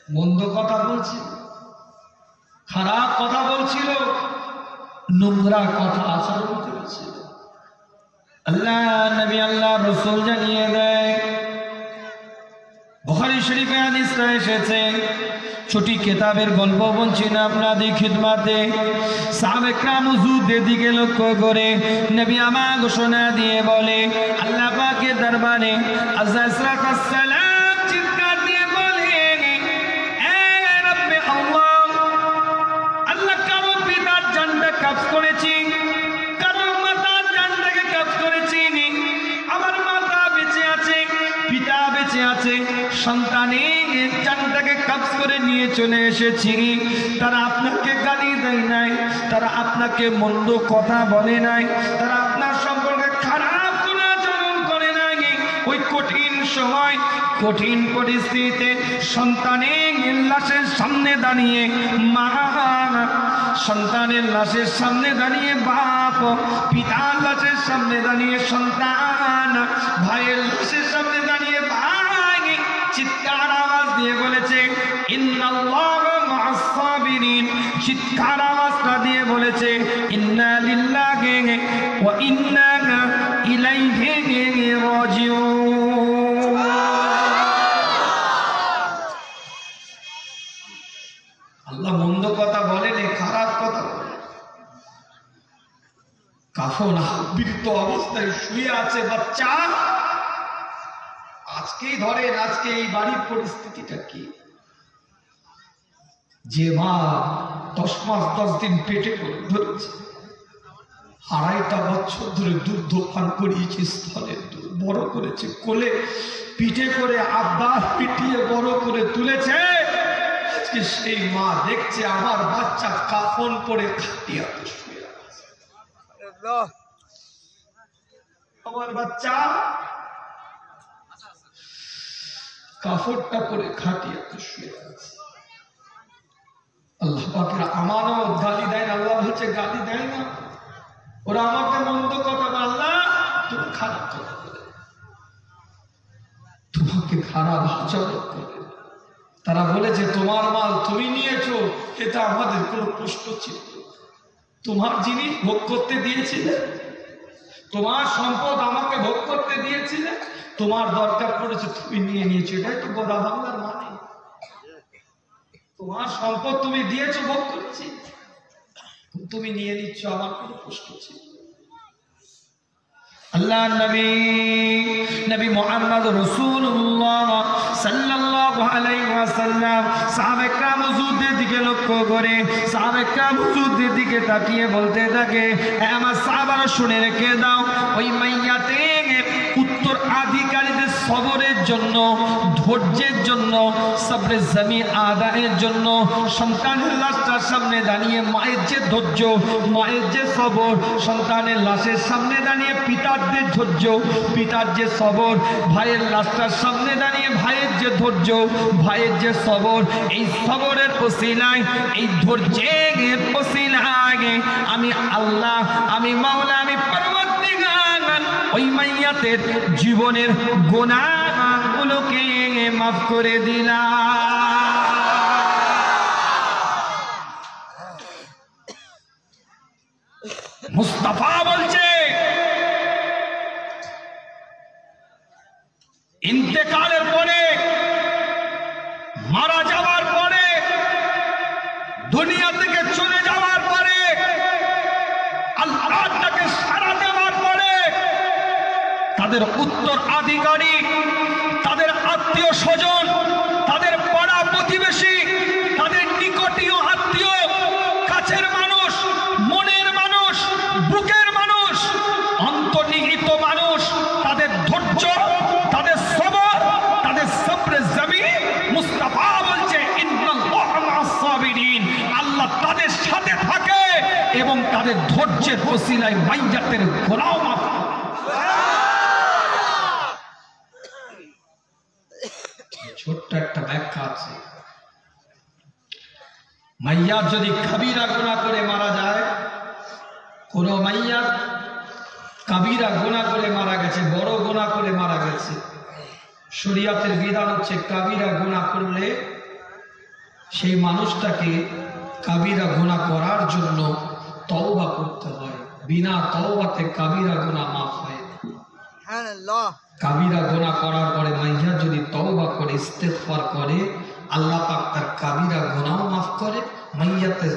মন্দ কথা বলছিল, খারাপ কথা বলছিল, নোংরা কথা আচরণ করেছিল? আল্লাহ নবী আল্লাহ রাসূল জানিয়ে দেয়, বুখারী শরীফে হাদিসটা এসেছে, ছোটি কিতাবের গল্প বলছি না আপনাদের খিদমতে। সাহাবে کرام হুজুরদের দিকে লক্ষ্য করে নবী আমার ঘোষণা দিয়ে বলে, আল্লাহ পাকের দরবারে আজরাইল সালাম চিৎকার দিয়ে বলে, এ রব্বে আল্লাহ, আল্লাহ কারো পিতার জানটা কবজ করেছি, কারো মাতার জানটাকে কবজ করেছি, আমার মাতা বেঁচে আছে, পিতা বেঁচে আছে, সন্তানের জানটাকে কবজ করে নিয়ে চলে এসেছি। তারা আপনাকে গালি দেয় নাই, তারা আপনাকে মন্দ কথা বলে নাই, তারা আপনার সম্পর্কে খারাপ কোনো আচরণ করে নাই। ওই কঠিন সময়, কঠিন পরিস্থিতিতে সন্তানের লাশের সামনে দাঁড়িয়ে মা, সন্তানের লাশের সামনে দাঁড়িয়ে বাপ, পিতার লাশের সামনে দাঁড়িয়ে সন্তান, ভাইয়ের লাশের সামনে দাঁড়িয়ে ভাই চিৎকার আওয়াজ দিয়ে বলেছে, ইন্নাল্লাহা মা'আস সাবিরিন। চিৎকার আওয়াজটা দিয়ে বলেছে, ইন্না লিল্লাহি ওয়া ইন্না ইলাইহি রাজিউন। আল্লাহ মন্দ কথা বলেন, খারাপ কথা বলেন। কাফন আবৃত অবস্থায় শুয়ে আছে বাচ্চা, আজকেই ধরেন, আজকে এই বাড়ির পরিস্থিতিটা কি? যে মা 10 মাস 10 দিন পেটে করে ধরেছে, 2.5 বছর ধরে দুধ পান করিয়েছে, স্তনের দুধ বড় করেছে, কোলে পিঠে করে আব্বা পিটিয়ে বড় করে তুলেছে, আজকে সেই মা দেখছে আমার বাচ্চা কাফন পরে খাটিয়াতে শুয়ে আছে। আমার বাচ্চা কাফনটা পরে খাটিয়াতে শুয়ে আছে। আল্লাহ পাকের আমানত, গালি দেয় না? আল্লাহ বলছে গালি দেয় না, ওরা আমাকে মন্দ কথা বলে, আল্লাহ তুমি খারাপ কথা বলে, তোমাকে খারাপ আচরণ করে। তারা বলেছে তোমার মাল তুমি নিয়েছো, এটা আমাদের কোনো প্রশ্ন ছিল? তোমার জিনিস ভোগ করতে দিয়েছিলে, তোমার সম্পদ আমাকে ভোগ করতে দিয়েছিলে, তোমার দরকার পড়েছে তুমি নিয়ে নিয়েছো, এটাই তো গোদা বাংলার মানে। তোমার সম্পদ তুমি দিয়েছো, ভোগ করেছি, তুমি নিয়ে নিচ্ছ, আমার কোনো প্রশ্ন ছিল? আল্লাহ নবী মুহাম্মদ রাসূলুল্লাহ সাল্লাল্লাহু আলাইহি ওয়াসাল্লাম সাহাবে کرام হুজুরদের দিকে লক্ষ্য করে, সাহাবে کرام হুজুরদের দিকে তাকিয়ে বলতে থাকে, আমার সাহাবারা শুনে রেখে দাও, ওই মাইয়াতে উত্তরাধিকারীদের সবরের জন্য, ধৈর্যের জন্য, সবরে জমি আদায়ের জন্য, সন্তানের লাশটার সামনে দাঁড়িয়ে মায়ের যে ধৈর্য, মায়ের যে সবর, সন্তানের লাশের সামনে দাঁড়িয়ে পিতার যে ধৈর্য, পিতার যে সবর, ভাইয়ের লাশটার সামনে দাঁড়িয়ে ভাইয়ের যে ধৈর্য, ভাইয়ের যে সবর, এই সবরের ওসিলায়, এই ধৈর্যের ওসিলায় আমি আল্লাহ, আমি মাওলা, আমি পরবর্তীকাল ওই মাইয়াতের জীবনের গুনাহগুলোকে মাফ করে দিলাম। মুস্তাফা বলছে ইন্তেকালের পরে, মারা যাওয়ার পরে, দুনিয়া থেকে চলে যাওয়ার পরে, আল্লাহকে সাড়া দেওয়ার পরে তাদের উত্তরাধিকারী, তাদের আত্মীয় স্বজন, তাদের পাড়া প্রতিবেশী, তাদের নিকটীয় আত্মীয়, কাছের মানুষ, মনের মানুষ, বুকের মানুষ, অন্তর্নিহিত মানুষ, তাদের ধৈর্য, তাদের সবর, তাদের সবরে জমি, মুস্তাফা বলছে ইন্নাল্লাহ মা'আস সাবিরিন, আল্লাহ তাদের সাথে থাকে এবং তাদের ধৈর্যের ওসিলায় মাইয়াতের গুনাহ মাফ করে। ছোট্ট একটা ব্যাখ্যা আছে, মাইয়াত যদি কাবিরা গুনাহ করে মারা যায়, কোন মাইয়াত কাবিরা গুনাহ করে মারা গেছে, বড় গুনাহ করে মারা গেছে, শরীয়তের বিধান হচ্ছে কাবিরা গুনাহ করলে সেই মানুষটাকে কাবিরা গুনাহ করার জন্য তওবা করতে হয়। বিনা তওবাতে কাবিরা গুনাহ মাফ হয়। সুবহানাল্লাহ। কাবিরা গুনাহ করার পরে মাইয়া যদি তওবা করে ইস্তেগফার করে, আল্লাহ পাক তার কাবিরা গুনাহ মাফ করে, মাইয়াতের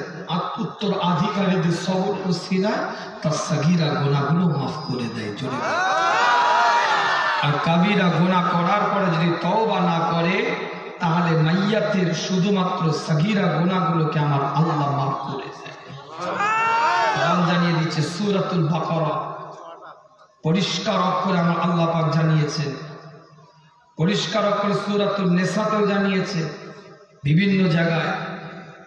উত্তরাধিকারীদের সবর ওসিলায় তার সগীরা গুনাহগুলো মাফ করে দেয়। জোরে আর কাবিরা গুনাহ করার পরে যদি তওবা না করে, তাহলে মাইয়াতের শুধুমাত্র সগীরা গুনাহগুলোকে আমার আল্লাহ মাফ করে দেয়। কোরআন জানিয়ে দিচ্ছে, সূরাতুল বাকারা পরিষ্কার অক্ষরে আমার আল্লাহ পাক জানিয়েছেন, পরিষ্কার অক্ষরে সূরাতুল নিসাতেও জানিয়েছে, বিভিন্ন জায়গায়।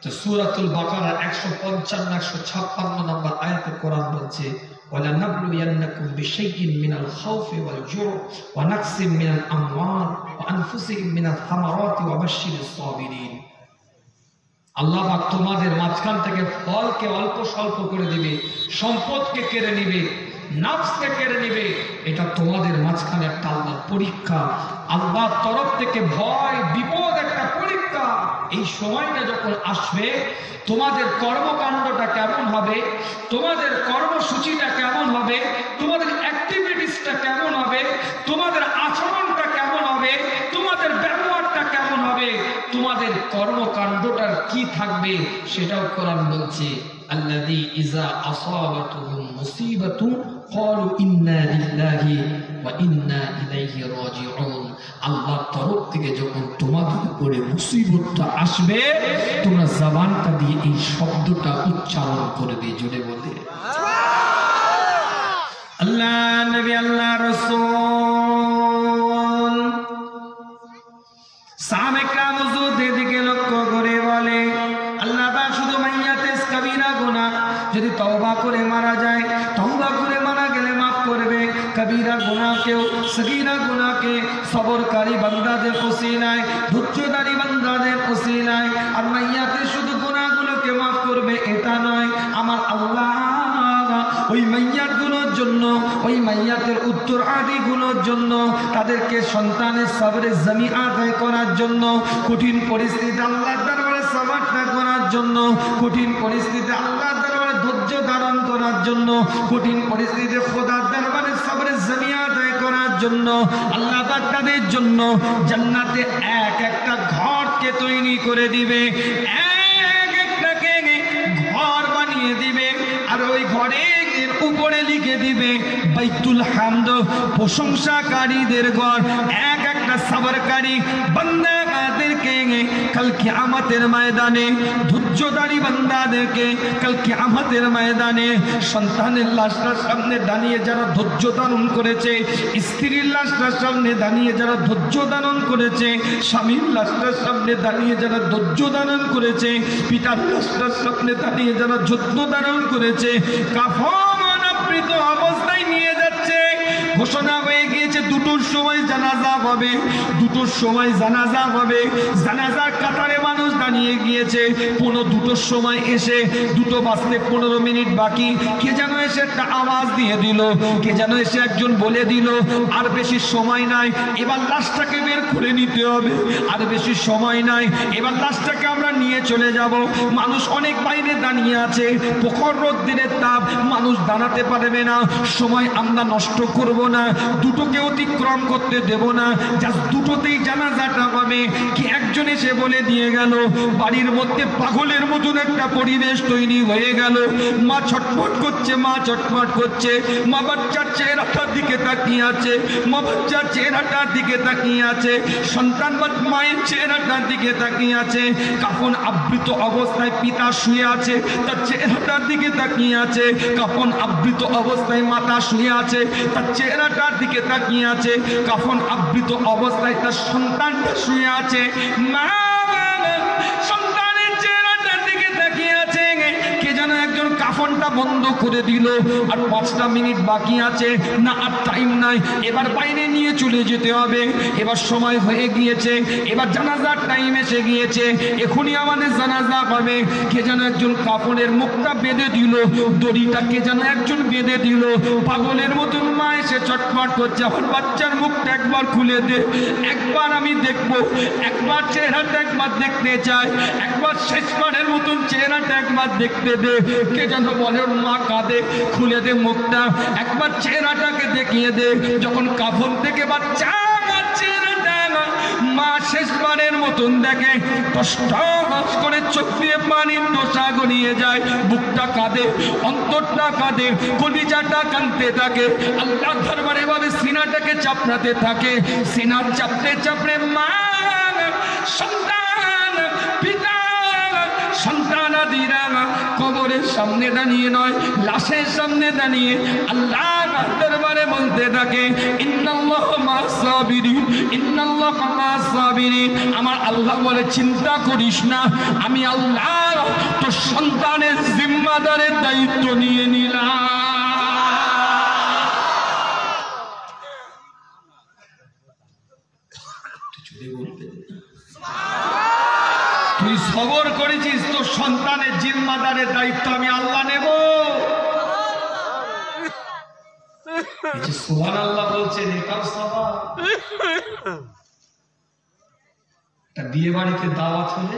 তো সূরাতুল বাকারার 155-156 নম্বর আয়াতে কোরআন বলছে, ওয়ালা নাবলুয়ান্নাকুম বিশাইইন মিনাল খাউফি ওয়াল জুউ ওয়া নাকসিম মিনাল আমওয়াল ওয়া আনফুসিহিম মিনাত থামারাতি ওয়া বাশশিরিস সাবিরিন। আল্লাহ পাক তোমাদের মাঝখান থেকে ফলকে অল্প স্বল্প করে দিবে, সম্পদকে কেড়ে নিবে, নাফসকে কেড়ে নিবে। এটা তোমাদের মাঝখানে একটা আল্লাহর পরীক্ষা, আল্লাহর তরফ থেকে ভয় বিপদ একটা পরীক্ষা। এই সময়টা যখন আসবে, তোমাদের কর্মকাণ্ডটা কেমন হবে, তোমাদের কর্মসূচিটা কেমন হবে, তোমাদের অ্যাক্টিভিটিসটা কেমন হবে, তোমাদের আচরণটা কেমন হবে, তোমাদের ব্যবহারটা কেমন হবে, তোমাদের কর্মকাণ্ডটার কি থাকবে, সেটাও কোরআন বলছে। আল্লাযী ইযা আসাবাতুহুম মুসিবাতুন ক্বালু ইন্না লিল্লাহি ওয়া ইন্না ইলাইহি রাজিউন। আল্লাহর তরফ থেকে যখন তোমাদের উপরে মুসিবতটা আসবে, তোমরা জবানটা দিয়ে এই শব্দটা উচ্চারণ করবে, জোরে বলে আল্লাহ নবী, আল্লাহ রাসূল। সাহাবা کرام হুজুরদের দিকে লক্ষ্য করে বলে, আল্লাহ পাক শুধু মাইয়াতে কাবিরা গুনাহ যদি তওবা করে মারা যায়, তওবা করে মারা গেলে মাফ করবে। কবিরা গুনাহকেও, সগীরা গুনাহকে সবরকারী বান্দাদের ওসিলায়, ধৈর্যধারী বান্দাদের ওসিলায়। আর মাইয়াতে শুধু গুনাহগুলোকে মাফ করবে এটা নয়, আমার আল্লাহ ওই মাইয়াতগুলোর জন্য, ওই মাইয়াতের উত্তরাধিগুলোর জন্য, তাদেরকে সন্তানের সবরে জমি আদায় করার জন্য, কঠিন পরিস্থিতি আল্লাহর দরবারে সবরটা করার জন্য, কঠিন পরিস্থিতি আল্লাহর দরবারে ধৈর্য ধারণ করার জন্য, কঠিন পরিস্থিতিতে খোদার দরবারে সবরে জমি আদায় করার জন্য আল্লাহ পাক তাদের জন্য জান্নাতে এক একটা ঘরকে তৈরি করে দিবে, এক একটাকে ঘর বানিয়ে দিবে। আর ওই ঘরে উপরে লিখে দিবে বাইতুল হামদ, প্রশংসাকারীদের ঘর। এক একটা সবরকারী বান্দাদেরকে কাল কিয়ামতের ময়দানে, ধৈর্যধারী বান্দাদেরকে কাল কিয়ামতের ময়দানে সন্তানের লাশটার সামনে দাঁড়িয়ে যারা ধৈর্য ধারণ করেছে, স্ত্রীর লাশটার সামনে দাঁড়িয়ে যারা ধৈর্য ধারণ করেছে, স্বামীর লাশটার সামনে দাঁড়িয়ে যারা ধৈর্য ধারণ করেছে, পিতার লাশটার সামনে দাঁড়িয়ে যারা ধৈর্য ধারণ করেছে, কাফন অবস্থায় নিয়ে যাচ্ছে। ঘোষণা হয়ে গিয়েছে দুটোর সময় জানাজা হবে, দুটোর সময় জানাজা হবে। জানাজার কাতারে মানুষ দাঁড়িয়ে গিয়েছে। 2:15 সময় এসে 2 বাজতে 15 মিনিট বাকি কে যেন এসে একটা আওয়াজ দিয়ে দিল, কে যেন এসে একজন বলে দিল আর বেশি সময় নাই, এবার লাশটাকে বের করে নিতে হবে, আর বেশি সময় নাই, এবার লাশটাকে আমরা নিয়ে চলে যাব। মানুষ অনেক বাইরে দাঁড়িয়ে আছে, প্রখর রোদ্রের তাপ, মানুষ দাঁড়াতে পারবে না। সময় আমরা নষ্ট করব না, দুটোকে অতিক্রম করতে দেব না, জাস্ট দুটোতেই জানাজাটা হবে। কি একজন এসে বলে দিয়ে গেল, বাড়ির মধ্যে পাগলের মতন একটা পরিবেশ তৈরি হয়ে গেল। মা ছটফট করছে, মা ছটফট করছে, মা বাচ্চার চেহারাটার দিকে তাকিয়ে আছে, মা বাচ্চার চেহারাটার দিকে তাকিয়ে আছে, সন্তান মায়ের চেহারাটার দিকে তাকিয়ে আছে। কাফন আবৃত অবস্থায় পিতা শুয়ে আছে, তার চেহারাটার দিকে তাকিয়ে আছে। কাফন আবৃত অবস্থায় মাতা শুয়ে আছে, তার চেহারাটার দিকে তাকিয়ে আছে। কাফন আবৃত অবস্থায় তার সন্তানটা শুয়ে আছে, মা সন্তানের চেহারাটার দিকে তাকিয়ে আছে। কে যেন একজন কাফনটা বন্ধ করে দিল, আর 5টা মিনিট বাকি আছে, না আর টাইম নাই, এবার বাইরে নিয়ে চলে যেতে হবে। এবার সময় হয়ে গিয়েছে, এবার জানাজার টাইম এসে গিয়েছে, এখনই আমাদের জানাজা হবে। কে যেন একজন কাফনের মুখটা বেঁধে দিল, দড়িটা কে যেন একজন বেঁধে দিল। পাগলের মতন মা এসে চটপট করছে, আমার বাচ্চার মুখটা একবার খুলে দে, একবার আমি দেখবো, একবার চেহারাটা একবার দেখতে চাই, একবার শেষবারের মতন চেহারাটা একবার দেখতে দে। কে যেন বলে মা কাঁদে, খুলে দে মুখটা, একবার চেহারাটাকে দেখিয়ে দে। যখন কাফন থেকে বাচ্চা মা শেষবারের মতন দেখে, টস করে চোখ দিয়ে পানির দোষা গড়িয়ে যায়, বুকটা কাঁদে, অন্তরটা কাঁদে, কলিজাটা কাঁদতে থাকে। আল্লাহ দরবারে ভাবে সিনাটাকে চাপড়াতে থাকে, সিনা চাপতে চাপড়ে মা সন্তান পিতা সন্তানাদিরা কবরের সামনে দাঁড়িয়ে নয়, লাশের সামনে দাঁড়িয়ে আল্লাহ দরবারে বলতে থাকে, ইন্নাল্লাহু মা'আস সাবিরিন, ইন্নাল্লাহু মা'আস সাবিরিন। আমার আল্লাহ বলে চিন্তা করিস না, আমি আল্লাহ তোর সন্তানের জিম্মাদারের দায়িত্ব নিয়ে নিলাম। তুই সবর করেছিস, তোর সন্তানের জিম্মাদারের দায়িত্ব আমি আল্লাহ নেব। সুবহানাল্লাহ বলছেন, এটাও সওয়াব। একটা বিয়ে বাড়িতে দাওয়াত হলে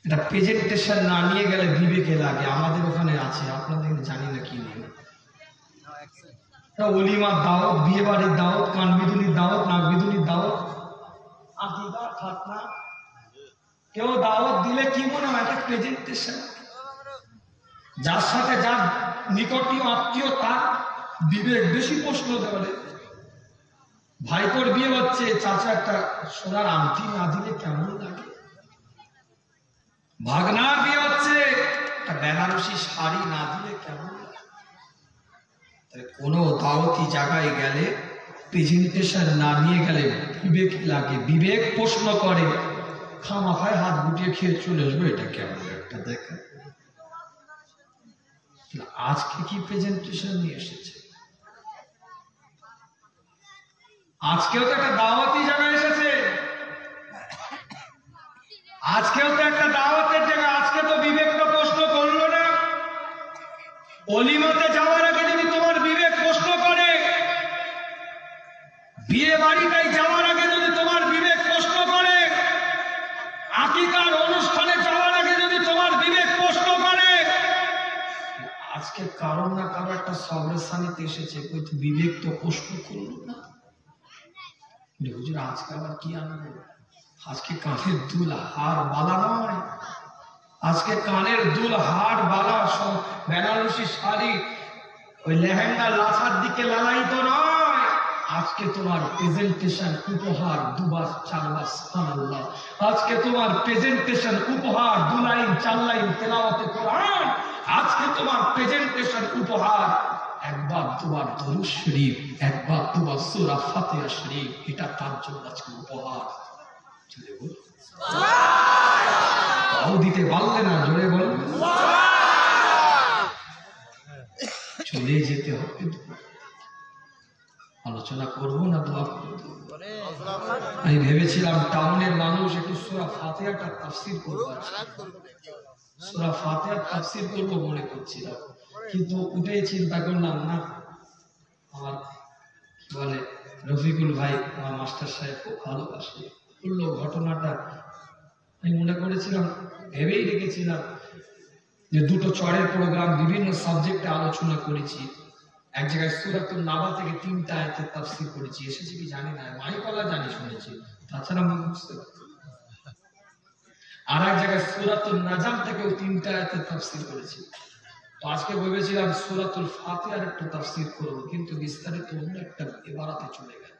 এটা প্রেজেন্টেশন না নিয়ে গেলে বিবেকে লাগে। আমাদের ওখানে আছে, আপনাদের জানি না কি নিয়ে, ওলিমার দাওয়াত, বিয়ে বাড়ির দাওয়াত, কান বিদুলির দাওয়াত, নাক বিদুলির দাওয়াত, আকিদা খাতনা, কেউ দাওয়াত দিলে কি মনে হয় একটা প্রেজেন্টেশন। যার সাথে যার নিকটীয় আত্মীয় তার বিবেক বেশি প্রশ্ন করে। ভাইপোর বিয়ে হচ্ছে, চাচা একটা সোনার আংটি না দিলে কেমন লাগে? ভাগনার বিয়ে হচ্ছে, একটা বেনারসি শাড়ি না দিলে কেমন লাগে? কোন দাওয়াতি জায়গায় গেলে প্রেজেন্টেশন না নিয়ে গেলে বিবেক লাগে, বিবেক প্রশ্ন করে। খামাখায় হাত গুটিয়ে খেয়ে চলে আসবো, এটা কেমন একটা দেখা। আজকে কি প্রেজেন্টেশন নিয়ে এসেছে? আজকেও তো একটা দাওয়াতি জায়গা এসেছে, আজকেও তো একটা দাওয়াতের জায়গা। আজকে তো বিবেকটা প্রশ্ন করলো না। অলিমাতে যাওয়ার আগে যদি তোমার বিবেক প্রশ্ন করে, বিয়ে বাড়িটাই যাওয়ার আগে যদি তোমার বিবেক প্রশ্ন করে, আকিকার অনুষ্ঠানে যাওয়ার আগে যদি তোমার বিবেক প্রশ্ন করে, আজকে কারণ না কারো একটা সবরেশানিতে এসেছে, কিন্তু বিবেক তো প্রশ্ন করলো না। হুজুর আজকে আবার কি আনবো? আজকে কানের দুল হার বালা নয়, আজকে কানের দুল হার বালা সব বেনারসি শাড়ি, ওই লেহেঙ্গা লাছার দিকে লালায়িত নয়। আজকে তোমার প্রেজেন্টেশন উপহার, 2 বার 4 বার সুবহানাল্লাহ। আজকে তোমার প্রেজেন্টেশন উপহার, 2 লাইন 4 লাইন তেলাওয়াতে কোরআন। আজকে তোমার প্রেজেন্টেশন উপহার, 1 বার 2 বার দরুদ শরীফ, 1 বার 2 বার সূরা ফাতিহা শরীফ। এটা তার জন্য আজকে উপহার। চলে বল সুবহানাল্লাহ, দিতে পারলে না, জোরে বল সুবহানাল্লাহ। চলে যেতে হবে। আলোচনা করবো না দোয়া করবো? আমি ভেবেছিলাম টাউনের মানুষ একটু সূরা ফাতিহাটা তাফসীর করবো, সূরা ফাতিহার তাফসীর করবো মনে করছিলাম, কিন্তু উঠেই চিন্তা করলাম না, আমার কি বলে রফিকুল ভাই আমার মাস্টার সাহেব খুব ভালোবাসে, বললো ঘটনাটা। আমি মনে করেছিলাম, ভেবেই রেখেছিলাম যে দুটো চড়ের প্রোগ্রাম বিভিন্ন সাবজেক্টে আলোচনা করেছি, এক জায়গায় সূরাতুন নাবা থেকে 3টা আয়াতের তাফসীর করেছি, এসেছে কি জানি না, মাইকলা জানি শুনেছি, তাছাড়া মুখস্থ করতে। আর এক জায়গায় সূরাতুন নাজম থেকেও 3টা আয়াতের তাফসীর করেছি। তো আজকে ভেবেছিলাম সূরাতুল ফাতিহার একটু তাফসীর করব, কিন্তু বিস্তারিত অন্য একটা ইবারাতে চলে গেল।